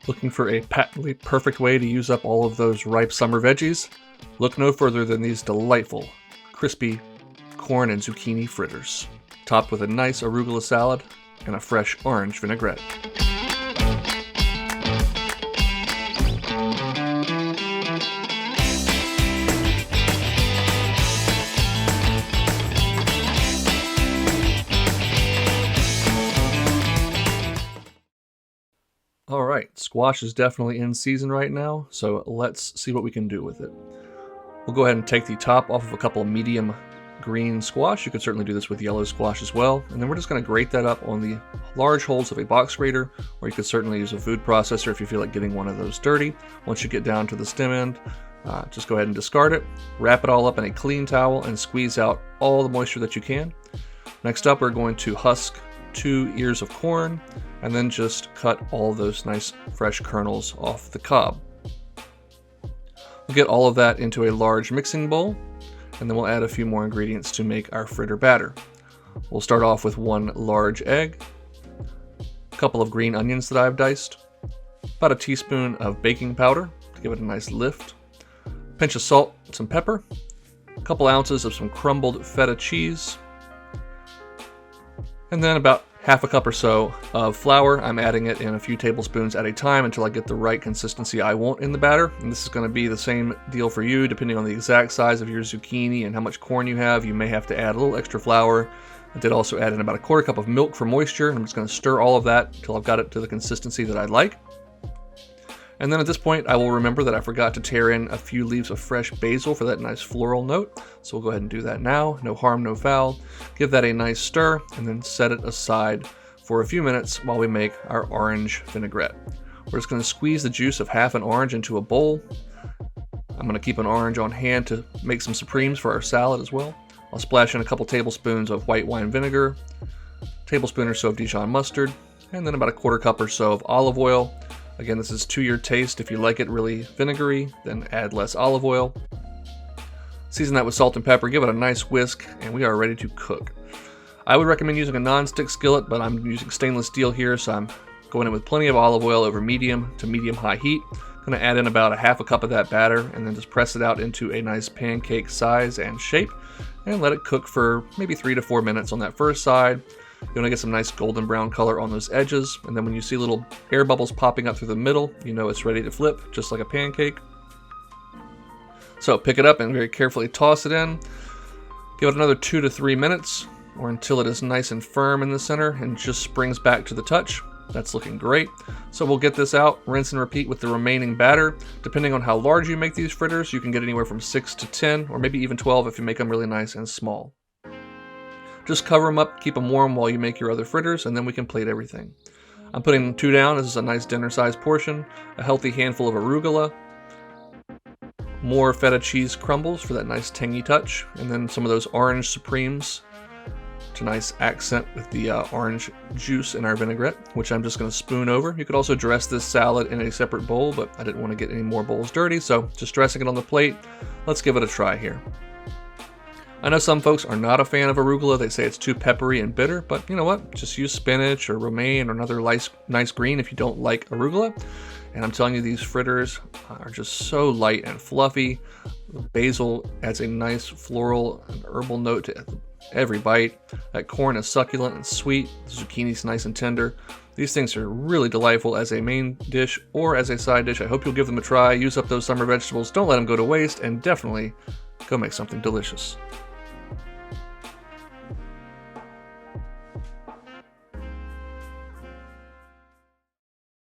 Looking for a patently perfect way to use up all of those ripe summer veggies? Look no further than these delightful, crispy corn and zucchini fritters, topped with a nice arugula salad and a fresh orange vinaigrette. Alright, squash is definitely in season right now, so let's see what we can do with it. We'll go ahead and take the top off of a couple of medium green squash. You could certainly do this with yellow squash as well. And then we're just going to grate that up on the large holes of a box grater, or you could certainly use a food processor if you feel like getting one of those dirty. Once you get down to the stem end, just go ahead and discard it, wrap it all up in a clean towel, and squeeze out all the moisture that you can. Next up, we're going to husk 2 ears of corn, and then just cut all those nice fresh kernels off the cob. We'll get all of that into a large mixing bowl, and then we'll add a few more ingredients to make our fritter batter. We'll start off with 1 large egg, a couple of green onions that I've diced, about a teaspoon of baking powder to give it a nice lift, a pinch of salt, some pepper, a couple ounces of some crumbled feta cheese, and then about half a cup or so of flour. I'm adding it in a few tablespoons at a time until I get the right consistency I want in the batter. And this is going to be the same deal for you, depending on the exact size of your zucchini and how much corn you have. You may have to add a little extra flour. I did also add in about a quarter cup of milk for moisture. I'm just going to stir all of that until I've got it to the consistency that I like. And then at this point, I will remember that I forgot to tear in a few leaves of fresh basil for that nice floral note. So we'll go ahead and do that now. No harm, no foul. Give that a nice stir and then set it aside for a few minutes while we make our orange vinaigrette. We're just going to squeeze the juice of half an orange into a bowl. I'm going to keep an orange on hand to make some supremes for our salad as well. I'll splash in a couple tablespoons of white wine vinegar, a tablespoon or so of Dijon mustard, and then about a quarter cup or so of olive oil. Again, this is to your taste. If you like it really vinegary, then add less olive oil. Season that with salt and pepper, give it a nice whisk, and we are ready to cook. I would recommend using a non-stick skillet, but I'm using stainless steel here, so I'm going in with plenty of olive oil over medium to medium-high heat. I'm going to add in about a half a cup of that batter, and then just press it out into a nice pancake size and shape, and let it cook for maybe 3 to 4 minutes on that first side. You want to get some nice golden brown color on those edges, and then when you see little air bubbles popping up through the middle, you know it's ready to flip, just like a pancake. So pick it up and very carefully toss it in. Give it another 2 to 3 minutes, or until it is nice and firm in the center and just springs back to the touch. That's looking great. So we'll get this out, rinse and repeat with the remaining batter. Depending on how large you make these fritters, you can get anywhere from 6 to 10, or maybe even 12 if you make them really nice and small. Just cover them up, keep them warm while you make your other fritters, and then we can plate everything. I'm putting 2 down. This is a nice dinner-sized portion. A healthy handful of arugula. More feta cheese crumbles for that nice tangy touch. And then some of those orange supremes to nice accent with the orange juice in our vinaigrette, which I'm just going to spoon over. You could also dress this salad in a separate bowl, but I didn't want to get any more bowls dirty, so just dressing it on the plate. Let's give it a try here. I know some folks are not a fan of arugula. They say it's too peppery and bitter, but you know what? Just use spinach or romaine or another nice green if you don't like arugula. And I'm telling you, these fritters are just so light and fluffy. The basil adds a nice floral and herbal note to every bite. That corn is succulent and sweet. The zucchini's nice and tender. These things are really delightful as a main dish or as a side dish. I hope you'll give them a try. Use up those summer vegetables. Don't let them go to waste, and definitely go make something delicious.